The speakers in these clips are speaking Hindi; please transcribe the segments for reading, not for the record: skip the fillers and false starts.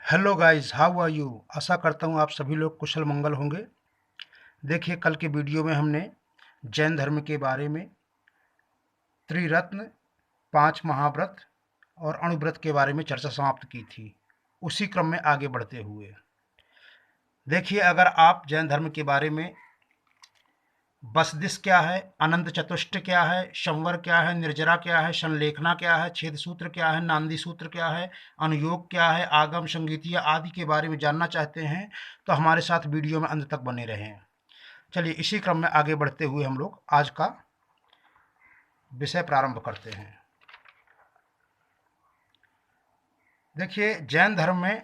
Hello guys, how are you. आशा करता हूँ आप सभी लोग कुशल मंगल होंगे। देखिए, कल के वीडियो में हमने जैन धर्म के बारे में त्रिरत्न, 5 महाव्रत और अणुव्रत के बारे में चर्चा समाप्त की थी। उसी क्रम में आगे बढ़ते हुए देखिए, अगर आप जैन धर्म के बारे में बसदिश क्या है, अनंत चतुष्ट क्या है, संवर क्या है, निर्जरा क्या है, संलेखना क्या है, छेद सूत्र क्या है, नांदी सूत्र क्या है, अनुयोग क्या है, आगम संगीतिया आदि के बारे में जानना चाहते हैं तो हमारे साथ वीडियो में अंत तक बने रहें। चलिए, इसी क्रम में आगे बढ़ते हुए हम लोग आज का विषय प्रारंभ करते हैं। देखिए, जैन धर्म में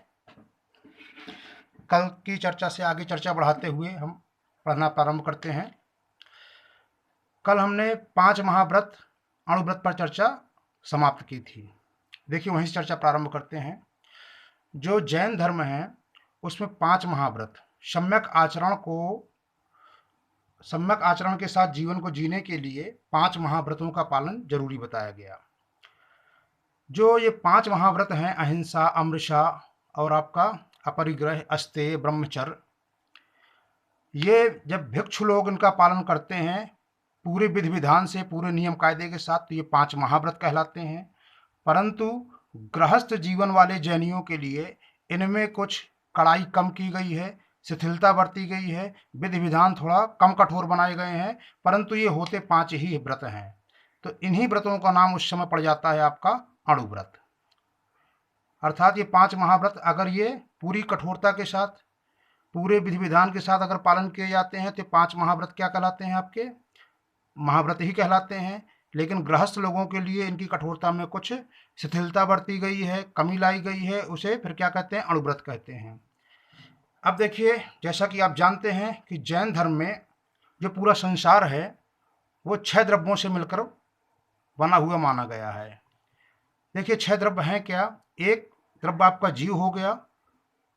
कल की चर्चा से आगे चर्चा बढ़ाते हुए हम पढ़ना प्रारंभ करते हैं। कल हमने 5 महाव्रत अणुव्रत पर चर्चा समाप्त की थी। देखिए, वहीं से चर्चा प्रारंभ करते हैं। जो जैन धर्म है उसमें 5 महाव्रत सम्यक आचरण के साथ जीवन को जीने के लिए 5 महाव्रतों का पालन जरूरी बताया गया। जो ये 5 महाव्रत हैं, अहिंसा, अमृषा और आपका अपरिग्रह, अस्तेय, ब्रह्मचर्य, ये जब भिक्षु लोग इनका पालन करते हैं पूरे विधि विधान से, पूरे नियम कायदे के साथ, तो ये 5 महाव्रत कहलाते हैं। परंतु गृहस्थ जीवन वाले जैनियों के लिए इनमें कुछ कड़ाई कम की गई है, शिथिलता बरती गई है, विधि विधान थोड़ा कम कठोर बनाए गए हैं, परंतु ये होते 5 ही व्रत हैं। तो इन्हीं व्रतों का नाम उस समय पड़ जाता है आपका अणुव्रत। अर्थात ये 5 महाव्रत अगर ये पूरी कठोरता के साथ, पूरे विधि विधान के साथ अगर पालन किए जाते हैं तो 5 महाव्रत क्या कहलाते हैं, आपके महाव्रत ही कहलाते हैं। लेकिन गृहस्थ लोगों के लिए इनकी कठोरता में कुछ शिथिलता बरती गई है, कमी लाई गई है, उसे फिर क्या कहते हैं, अणुव्रत कहते हैं। अब देखिए, जैसा कि आप जानते हैं कि जैन धर्म में जो पूरा संसार है वो 6 द्रव्यों से मिलकर बना हुआ माना गया है। देखिए, 6 द्रव्य हैं क्या। एक द्रव्य आपका जीव हो गया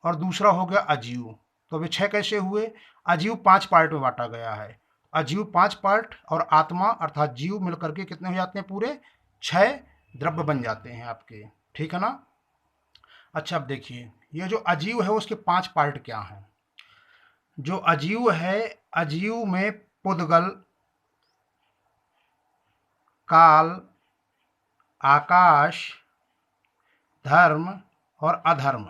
और दूसरा हो गया अजीव। तो वे 6 कैसे हुए। अजीव 5 पार्ट में बांटा गया है। अजीव 5 पार्ट और आत्मा अर्थात जीव मिलकर के कितने हो जाते हैं, पूरे 6 द्रव्य बन जाते हैं आपके। ठीक है ना। अच्छा, अब देखिए, ये जो अजीव है उसके 5 पार्ट क्या हैं। जो अजीव है, अजीव में पुद्गल, काल, आकाश, धर्म और अधर्म,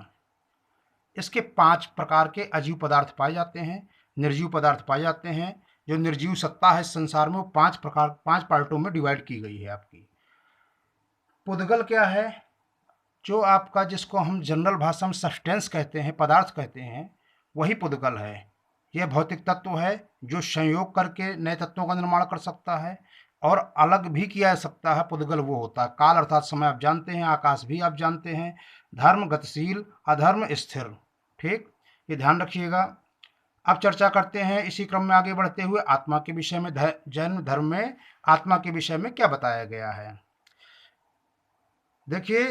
इसके 5 प्रकार के अजीव पदार्थ पाए जाते हैं, निर्जीव पदार्थ पाए जाते हैं। जो निर्जीव सत्ता है संसार में वो 5 पार्टों में डिवाइड की गई है आपकी। पुद्गल क्या है। जो आपका, जिसको हम जनरल भाषा में सब्सटेंस कहते हैं, पदार्थ कहते हैं, वही पुद्गल है। यह भौतिक तत्व है जो संयोग करके नए तत्वों का निर्माण कर सकता है और अलग भी किया जा सकता है। पुद्गल वो होता है। काल अर्थात समय आप जानते हैं, आकाश भी आप जानते हैं, धर्म गतिशील, अधर्म स्थिर। ठीक, ये ध्यान रखिएगा। अब चर्चा करते हैं इसी क्रम में आगे बढ़ते हुए आत्मा के विषय में। जैन धर्म में आत्मा के विषय में क्या बताया गया है। देखिए,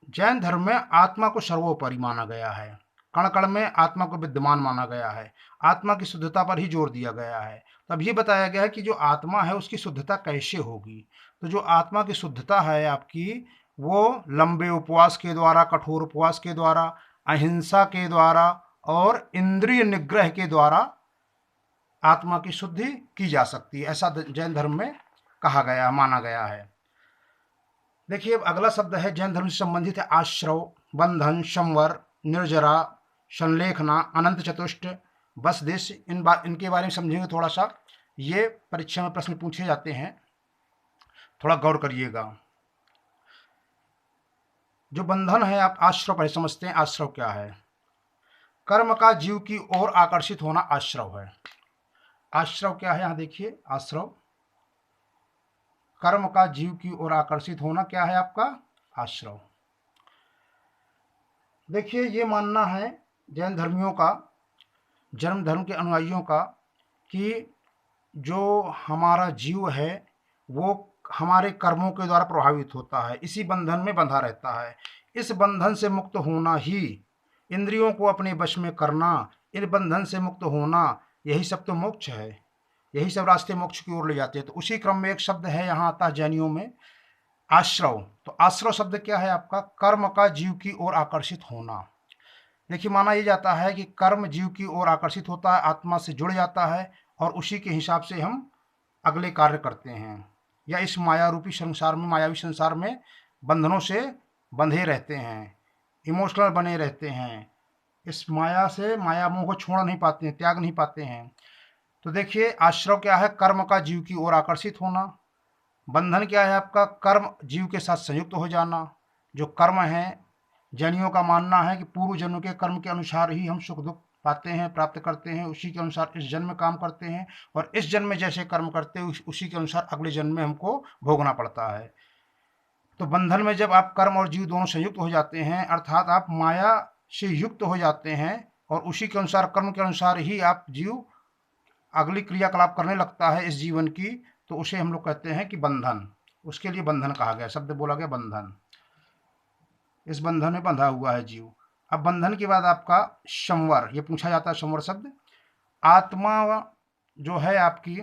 जैन धर्म में आत्मा को सर्वोपरि माना गया है। कण कण में आत्मा को विद्यमान माना गया है। आत्मा की शुद्धता पर ही जोर दिया गया है। तब ये बताया गया है कि जो आत्मा है उसकी शुद्धता कैसे होगी। तो जो आत्मा की शुद्धता है आपकी, वो लंबे उपवास के द्वारा, कठोर उपवास के द्वारा, अहिंसा के द्वारा और इंद्रिय निग्रह के द्वारा आत्मा की शुद्धि की जा सकती है, ऐसा जैन धर्म में कहा गया, माना गया है। देखिए, अब अगला शब्द है जैन धर्म से संबंधित है आश्रव, बंधन, संवर, निर्जरा, संलेखना, अनंत चतुष्ट, बसदिश। इनके बारे में समझेंगे थोड़ा सा। ये परीक्षा में प्रश्न पूछे जाते हैं, थोड़ा गौर करिएगा। जो बंधन है, आप आश्रव पहले समझते हैं। आश्रव क्या है। कर्म का जीव की ओर आकर्षित होना आश्रव है। आश्रव क्या है, यहां देखिए, आश्रव कर्म का जीव की ओर आकर्षित होना क्या है आपका, आश्रव। देखिए, ये मानना है जैन धर्मियों का, जैन धर्म के अनुयायियों का, कि जो हमारा जीव है वो हमारे कर्मों के द्वारा प्रभावित होता है, इसी बंधन में बंधा रहता है। इस बंधन से मुक्त होना ही, इंद्रियों को अपने वश में करना, इन बंधन से मुक्त होना, यही सब तो मोक्ष है। यही सब रास्ते मोक्ष की ओर ले जाते हैं। तो उसी क्रम में एक शब्द है यहाँ आता है जैनियों में, आश्रव। तो आश्रव शब्द क्या है आपका, कर्म का जीव की ओर आकर्षित होना। देखिए, माना ये जाता है कि कर्म जीव की ओर आकर्षित होता है, आत्मा से जुड़ जाता है और उसी के हिसाब से हम अगले कार्य करते हैं, या इस माया रूपी संसार में, मायावी संसार में बंधनों से बंधे रहते हैं, इमोशनल बने रहते हैं, इस माया से, माया मोह को छोड़ नहीं पाते हैं, त्याग नहीं पाते हैं। तो देखिए, आश्रव क्या है? कर्म का जीव की ओर आकर्षित होना। बंधन क्या है आपका? कर्म जीव के साथ संयुक्त हो जाना। जो कर्म है, जैनियों का मानना है कि पूर्व जन्म के कर्म के अनुसार ही हम सुख दुख पाते हैं, प्राप्त करते हैं, उसी के अनुसार इस जन्म में काम करते हैं, और इस जन्म में जैसे कर्म करते हैं उसी के अनुसार अगले जन्म में हमको भोगना पड़ता है। तो बंधन में जब आप कर्म और जीव दोनों संयुक्त हो जाते हैं, अर्थात आप माया से युक्त हो जाते हैं और उसी के अनुसार, कर्म के अनुसार ही आप जीव अगली क्रियाकलाप करने लगता है इस जीवन की, तो उसे हम लोग कहते हैं कि बंधन। उसके लिए बंधन कहा गया, शब्द बोला गया बंधन। इस बंधन में बंधा हुआ है जीव। अब बंधन के बाद आपका संवर, ये पूछा जाता है संवर शब्द। आत्मा जो है आपकी,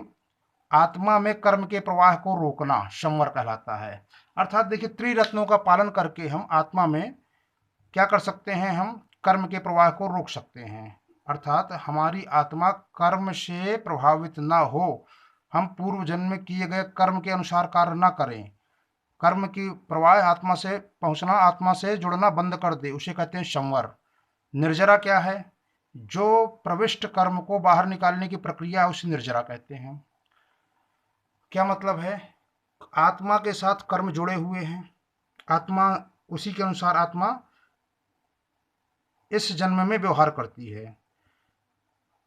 आत्मा में कर्म के प्रवाह को रोकना संवर कहलाता है। अर्थात देखिए, त्रिरत्नों का पालन करके हम आत्मा में क्या कर सकते हैं? हम कर्म के प्रवाह को रोक सकते हैं। अर्थात हमारी आत्मा कर्म से प्रभावित ना हो, हम पूर्व जन्म में किए गए कर्म के अनुसार कार्य ना करें, कर्म की प्रवाह आत्मा से पहुंचना, आत्मा से जुड़ना बंद कर दे, उसे कहते हैं संवर। निर्जरा क्या है? जो प्रविष्ट कर्म को बाहर निकालने की प्रक्रिया है, उसे निर्जरा कहते हैं। क्या मतलब है? आत्मा के साथ कर्म जुड़े हुए हैं, आत्मा उसी के अनुसार आत्मा इस जन्म में व्यवहार करती है।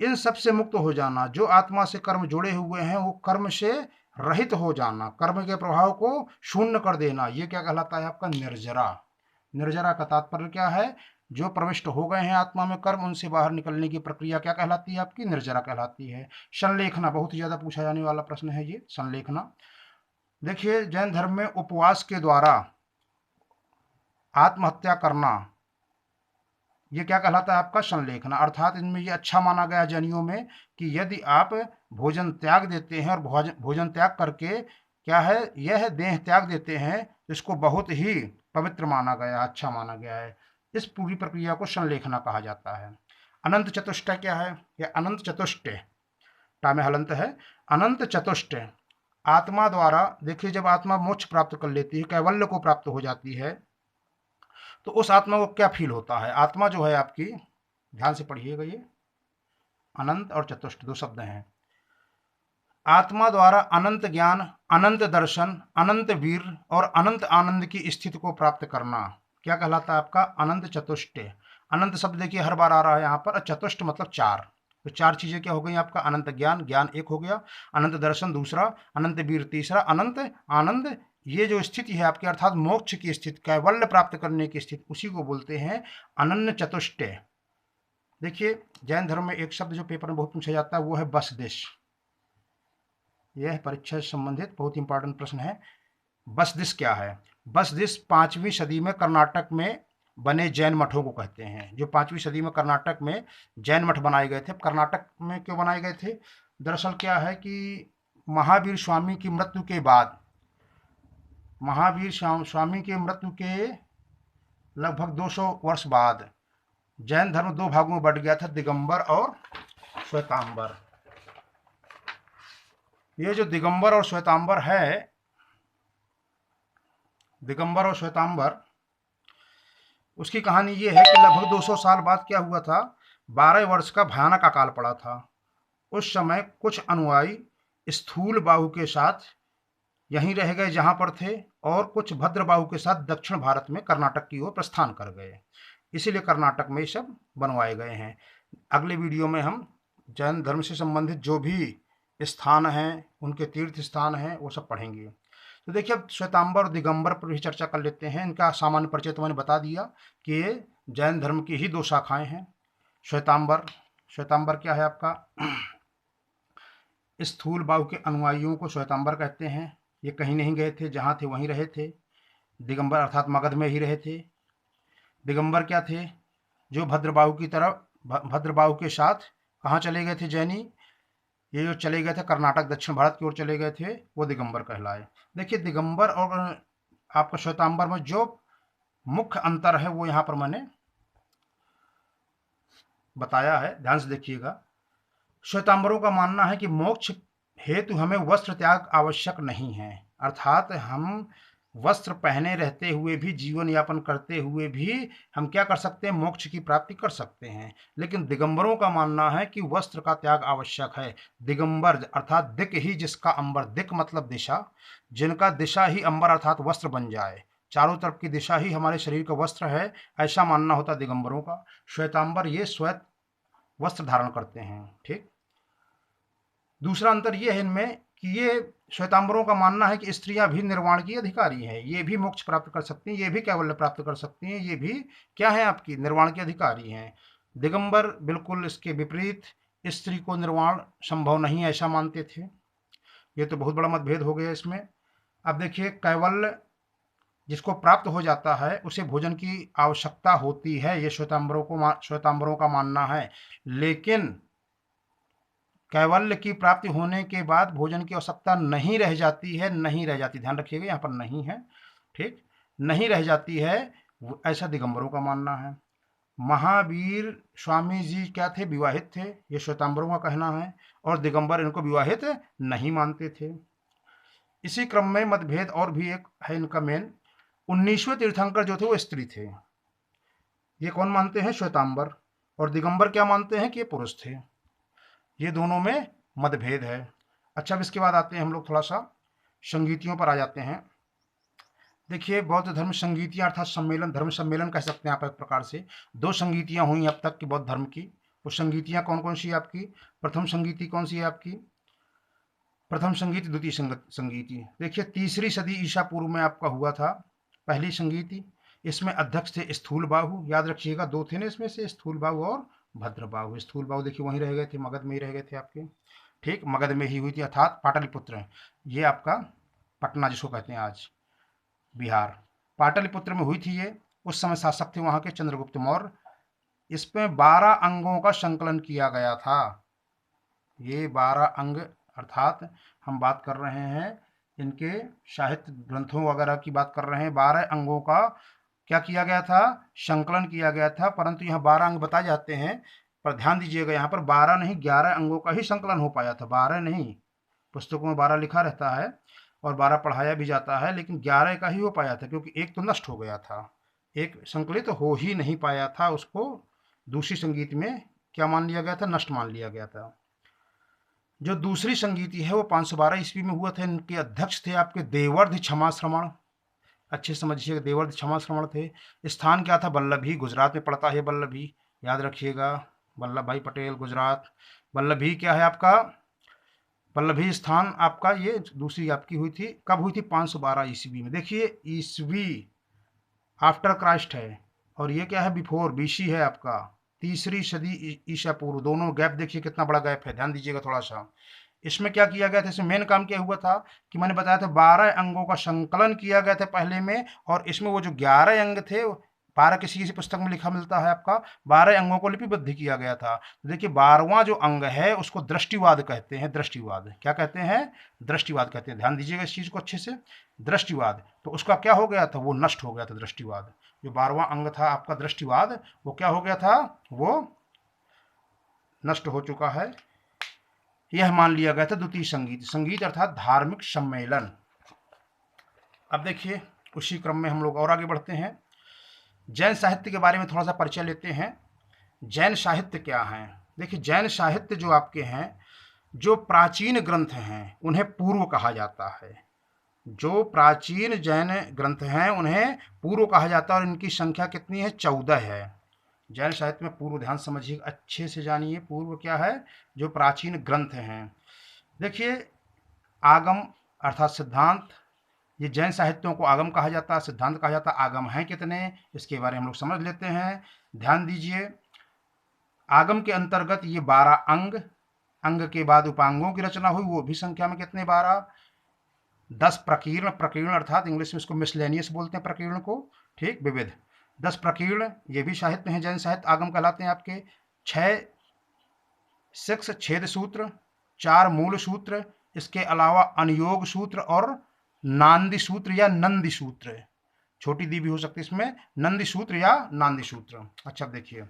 इन सब से मुक्त हो जाना, जो आत्मा से कर्म जुड़े हुए हैं वो कर्म से रहित हो जाना, कर्म के प्रभाव को शून्य कर देना, ये क्या कहलाता है? आपका निर्जरा। निर्जरा का तात्पर्य क्या है? जो प्रविष्ट हो गए हैं आत्मा में कर्म, उनसे बाहर निकलने की प्रक्रिया क्या कहलाती है? आपकी निर्जरा कहलाती है। संलेखना, बहुत ही ज्यादा पूछा जाने वाला प्रश्न है ये संलेखना। देखिए, जैन धर्म में उपवास के द्वारा आत्महत्या करना, ये क्या कहलाता है? आपका संलेखना। अर्थात इनमें ये अच्छा माना गया जैनियों में कि यदि आप भोजन त्याग देते हैं और भोजन त्याग करके क्या है, यह देह त्याग देते हैं, तो इसको बहुत ही पवित्र माना गया, अच्छा माना गया है। इस पूरी प्रक्रिया को संलेखना कहा जाता है। अनंत चतुष्टय क्या है? यह अनंत चतुष्टय, टा में हलंत है, अनंत चतुष्टय। आत्मा द्वारा, देखिए, जब आत्मा मोक्ष प्राप्त कर लेती है, कैवल्य को प्राप्त हो जाती है, तो उस आत्मा को क्या फील होता है? आत्मा जो है आपकी, ध्यान से पढ़िएगा, ये अनंत और चतुष्ट दो शब्द हैं। आत्मा द्वारा अनंत ज्ञान, अनंत दर्शन, अनंत वीर और अनंत आनंद की स्थिति को प्राप्त करना क्या कहलाता है? आपका अनंत चतुष्ट। अनंत शब्द देखिए हर बार आ रहा है यहाँ पर, चतुष्ट मतलब चार। तो चार चीजें क्या हो गई आपका? अनंत ज्ञान, ज्ञान एक हो गया, अनंत दर्शन दूसरा, अनंत वीर तीसरा, अनंत आनंद, ये जो स्थिति है आपकी, अर्थात मोक्ष की स्थिति, कैवल्य प्राप्त करने की स्थिति, उसी को बोलते हैं अनन्य चतुष्ट। देखिए, जैन धर्म में एक शब्द जो पेपर में बहुत पूछा जाता है वो है बसदिश। यह परीक्षा से संबंधित बहुत इंपॉर्टेंट प्रश्न है। बसदिश क्या है? बसदिश 5वीं सदी में कर्नाटक में बने जैन मठों को कहते हैं। जो 5वीं सदी में कर्नाटक में जैन मठ बनाए गए थे। कर्नाटक में क्यों बनाए गए थे? दरअसल क्या है कि महावीर स्वामी की मृत्यु के बाद, महावीर स्वामी के मृत्यु के लगभग 200 वर्ष बाद जैन धर्म दो भागों में बंट गया था, दिगंबर और श्वेतांबर। ये जो दिगंबर और श्वेतांबर है, दिगंबर और श्वेतांबर, उसकी कहानी ये है कि लगभग 200 साल बाद क्या हुआ था, 12 वर्ष का भयानक अकाल पड़ा था। उस समय कुछ अनुयायी स्थूल बाहु के साथ यहीं रह गए जहां पर थे, और कुछ भद्र बाहु के साथ दक्षिण भारत में कर्नाटक की ओर प्रस्थान कर गए। इसीलिए कर्नाटक में ये सब बनवाए गए हैं। अगले वीडियो में हम जैन धर्म से संबंधित जो भी स्थान हैं, उनके तीर्थ स्थान हैं, वो सब पढ़ेंगे। तो देखिए, अब श्वेतांबर और दिगंबर पर भी चर्चा कर लेते हैं। इनका सामान्य परिचय तो मैंने बता दिया कि ये जैन धर्म की ही दो शाखाएं हैं। श्वेतांबर, श्वेतांबर क्या है आपका? स्थूल बाहु के अनुयायियों को श्वेतांबर कहते हैं। ये कहीं नहीं गए थे, जहाँ थे वहीं रहे थे। दिगंबर अर्थात मगध में ही रहे थे। दिगंबर क्या थे? जो भद्रबाहु की तरफ, भद्रबाहु के साथ कहाँ चले गए थे जैनी? ये जो चले गए थे कर्नाटक, दक्षिण भारत की ओर चले गए थे, वो दिगंबर कहलाए। देखिए, दिगंबर और आपका श्वेतांबर में जो मुख्य अंतर है वो यहाँ पर मैंने बताया है, ध्यान से देखिएगा। श्वेतांबरों का मानना है कि मोक्ष हेतु हमें वस्त्र त्याग आवश्यक नहीं है, अर्थात हम वस्त्र पहने रहते हुए भी, जीवन यापन करते हुए भी हम क्या कर सकते हैं, मोक्ष की प्राप्ति कर सकते हैं। लेकिन दिगंबरों का मानना है कि वस्त्र का त्याग आवश्यक है। दिगंबर अर्थात दिक ही जिसका अंबर, दिक मतलब दिशा, जिनका दिशा ही अंबर अर्थात वस्त्र बन जाए, चारों तरफ की दिशा ही हमारे शरीर का वस्त्र है, ऐसा मानना होता दिगंबरों का। श्वेतांबर ये श्वेत वस्त्र धारण करते हैं। ठीक, दूसरा अंतर ये है इनमें कि ये श्वेतांबरों का मानना है कि स्त्रियां भी निर्वाण की अधिकारी हैं, ये भी मोक्ष प्राप्त कर सकती हैं, ये भी कैवल्य प्राप्त कर सकती हैं, ये भी क्या है, आपकी निर्वाण की अधिकारी हैं। दिगंबर बिल्कुल इसके विपरीत, स्त्री को निर्वाण संभव नहीं ऐसा मानते थे। ये तो बहुत बड़ा मतभेद हो गया इसमें। अब देखिए, कैवल्य जिसको प्राप्त हो जाता है उसे भोजन की आवश्यकता होती है, ये श्वेतांबरों का मानना है। लेकिन कैवल्य की प्राप्ति होने के बाद भोजन की आवश्यकता नहीं रह जाती है, नहीं रह जाती, ध्यान रखिएगा यहाँ पर नहीं है। ठीक, नहीं रह जाती है, ऐसा दिगंबरों का मानना है। महावीर स्वामी जी क्या थे, विवाहित थे, ये श्वेतांबरों का कहना है, और दिगंबर इनको विवाहित नहीं मानते थे। इसी क्रम में मतभेद और भी एक है इनका मेन। 19वें तीर्थंकर जो थे वो स्त्री थे, ये कौन मानते हैं, श्वेतांबर, और दिगंबर क्या मानते हैं कि ये पुरुष थे। ये दोनों में मतभेद है। अच्छा, अब इसके बाद आते हैं हम लोग थोड़ा सा संगीतियों पर आ जाते हैं। देखिए, बौद्ध धर्म संगीतियाँ अर्थात सम्मेलन, धर्म सम्मेलन कह सकते हैं आप एक प्रकार से। 2 संगीतियाँ हुई अब तक की बौद्ध धर्म की। वो संगीतियाँ कौन कौन सी है आपकी, प्रथम संगीति कौन सी है आपकी, प्रथम संगीति, द्वितीय संगीति। देखिए, 3री सदी ईसा पूर्व में आपका हुआ था पहली संगीति। इसमें अध्यक्ष थे स्थूल बाहु, याद रखिएगा 2 थे ना इसमें से, स्थूल बाहु और भद्र बाहु। स्थूल बाहु देखिए वहीं रह गए थे, मगध में ही रह गए थे आपके। ठीक, मगध में ही हुई थी, अर्थात पाटलिपुत्र, ये आपका पटना जिसको कहते हैं आज, बिहार, पाटलिपुत्र में हुई थी ये। उस समय शासक थे वहाँ के चंद्रगुप्त मौर्य। इसमें 12 अंगों का संकलन किया गया था। ये 12 अंग अर्थात हम बात कर रहे हैं इनके साहित्य ग्रंथों वगैरह की बात कर रहे हैं। 12 अंगों का क्या किया गया था, संकलन किया गया था। परंतु यहाँ 12 अंग बताए जाते हैं, पर ध्यान दीजिएगा यहाँ पर 12 नहीं 11 अंगों का ही संकलन हो पाया था, 12 नहीं। पुस्तकों में 12 लिखा रहता है और 12 पढ़ाया भी जाता है, लेकिन 11 का ही हो पाया था, क्योंकि एक तो नष्ट हो गया था, एक संकलित हो ही नहीं पाया था, उसको दूसरी संगीत में क्या मान लिया गया था, नष्ट मान लिया गया था। जो दूसरी संगीति है वो 512 ईस्वी में हुआ था। इनके अध्यक्ष थे आपके देवर्धि क्षमा श्रवण, अच्छे समझिएगा, देवर्धि क्षमा श्रवण थे। स्थान क्या था, वल्लभी, गुजरात में पड़ता है वल्लभी, याद रखिएगा, वल्लभ भाई पटेल, गुजरात। वल्लभी क्या है आपका, वल्लभी स्थान आपका, ये दूसरी आपकी हुई थी, कब हुई थी, 512 ईस्वी में। देखिए, ईस्वी आफ्टर क्राइस्ट है, और ये क्या है, बिफोर, बीसी है आपका, 3री सदी ईसा पूर्व। दोनों गैप देखिए कितना बड़ा गैप है, ध्यान दीजिएगा थोड़ा सा। इसमें क्या किया गया था, इसमें मेन काम क्या हुआ था कि मैंने बताया था 12 अंगों का संकलन किया गया था पहले में, और इसमें वो जो 11 अंग थे, 12 किसी किसी पुस्तक में लिखा मिलता है आपका, 12 अंगों को लिपिबद्ध किया गया था। तो देखिए, 12वां जो अंग है उसको दृष्टिवाद कहते हैं। दृष्टिवाद क्या कहते हैं, दृष्टिवाद कहते हैं, ध्यान दीजिएगा इस चीज को अच्छे से। दृष्टिवाद, तो उसका क्या हो गया था, वो नष्ट हो गया था दृष्टिवाद। जो 12वां अंग था आपका दृष्टिवाद, वो क्या हो गया था, वो नष्ट हो चुका है। यह मान लिया गया था द्वितीय संगीत। संगीत अर्थात धार्मिक सम्मेलन। अब देखिए, उसी क्रम में हम लोग और आगे बढ़ते हैं। जैन साहित्य के बारे में थोड़ा सा परिचय लेते हैं। जैन साहित्य क्या है, देखिए, जैन साहित्य जो आपके हैं, जो प्राचीन ग्रंथ हैं उन्हें पूर्व कहा जाता है। जो प्राचीन जैन ग्रंथ हैं उन्हें पूर्व कहा जाता है, और इनकी संख्या कितनी है, 14 है। जैन साहित्य में पूर्व, ध्यान समझिए, अच्छे से जानिए, पूर्व क्या है, जो प्राचीन ग्रंथ हैं। देखिए, आगम अर्थात सिद्धांत, ये जैन साहित्यों को आगम कहा जाता है, सिद्धांत कहा जाता है। आगम हैं कितने, इसके बारे में हम लोग समझ लेते हैं, ध्यान दीजिए। आगम के अंतर्गत ये 12 अंग, अंग के बाद उपांगों की रचना हुई, वो भी संख्या में कितने, 12। 10 प्रकीर्ण, प्रकीर्ण अर्थात इंग्लिश में इसको मिसलेनियस बोलते हैं प्रकीर्ण को, ठीक, विविध। 10 प्रकीर्ण, ये भी साहित्य हैं, जैन साहित्य आगम कहलाते हैं आपके। 6 छेद सूत्र, 4 मूल सूत्र, इसके अलावा अनुयोग सूत्र और नांदी सूत्र या नंदी सूत्र, छोटी दी भी हो सकती है इसमें, नंदी सूत्र या नांदी सूत्र। अच्छा, देखिए,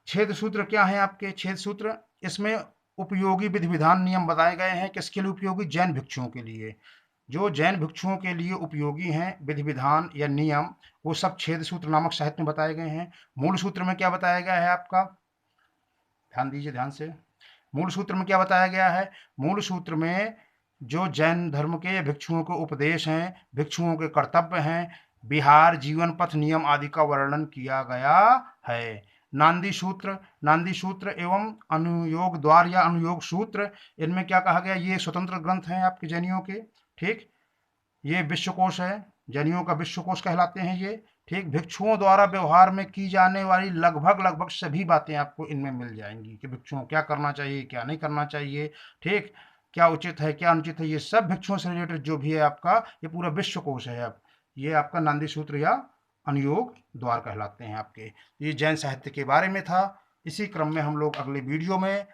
छेद सूत्र क्या है आपके? छेद सूत्र, इसमें उपयोगी विधि विधान नियम बताए गए हैं। किसके लिए उपयोगी? जैन भिक्षुओं के लिए। जो जैन भिक्षुओं के लिए उपयोगी हैं विधि विधान या नियम, वो सब छेद सूत्र नामक साहित्य में बताए गए हैं। मूल सूत्र में क्या बताया गया है आपका? ध्यान दीजिए ध्यान से। मूल सूत्र में क्या बताया गया है? मूल सूत्र में जो जैन धर्म के भिक्षुओं के उपदेश हैं, भिक्षुओं के कर्तव्य हैं, विहार, जीवन पथ, नियम आदि का वर्णन किया गया है। नांदी सूत्र एवं अनुयोग द्वार या अनुयोग सूत्र, इनमें क्या कहा गया? ये स्वतंत्र ग्रंथ हैं आपके जैनियों के। ठीक, ये विश्वकोश है, जैनियों का विश्वकोश कहलाते हैं ये। ठीक, भिक्षुओं द्वारा व्यवहार में की जाने वाली लगभग लगभग सभी बातें आपको इनमें मिल जाएंगी कि भिक्षुओं क्या करना चाहिए, क्या नहीं करना चाहिए। ठीक, क्या उचित है, क्या अनुचित है, ये सब भिक्षुओं से रिलेटेड जो भी है आपका, ये पूरा विश्वकोश है। अब ये आपका नांदी सूत्र या अनुयोग द्वार कहलाते हैं आपके। ये जैन साहित्य के बारे में था। इसी क्रम में हम लोग अगले वीडियो में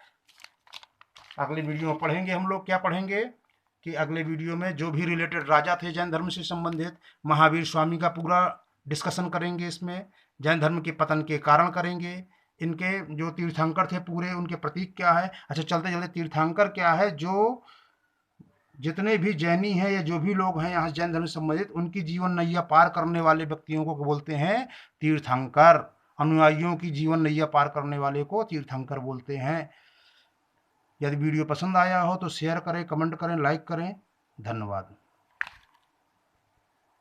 पढ़ेंगे। हम लोग क्या पढ़ेंगे कि अगले वीडियो में जो भी रिलेटेड राजा थे जैन धर्म से संबंधित, महावीर स्वामी का पूरा डिस्कशन करेंगे। इसमें जैन धर्म के पतन के कारण करेंगे, इनके जो तीर्थंकर थे पूरे, उनके प्रतीक क्या है। अच्छा, चलते चलते तीर्थंकर क्या है? जो जितने भी जैनी हैं या जो भी लोग हैं यहाँ जैन धर्म से संबंधित, उनकी जीवन नैया पार करने वाले व्यक्तियों को बोलते हैं तीर्थंकर। अनुयायियों की जीवन नैया पार करने वाले को तीर्थंकर बोलते हैं। यदि वीडियो पसंद आया हो तो शेयर करें, कमेंट करें, लाइक करें। धन्यवाद।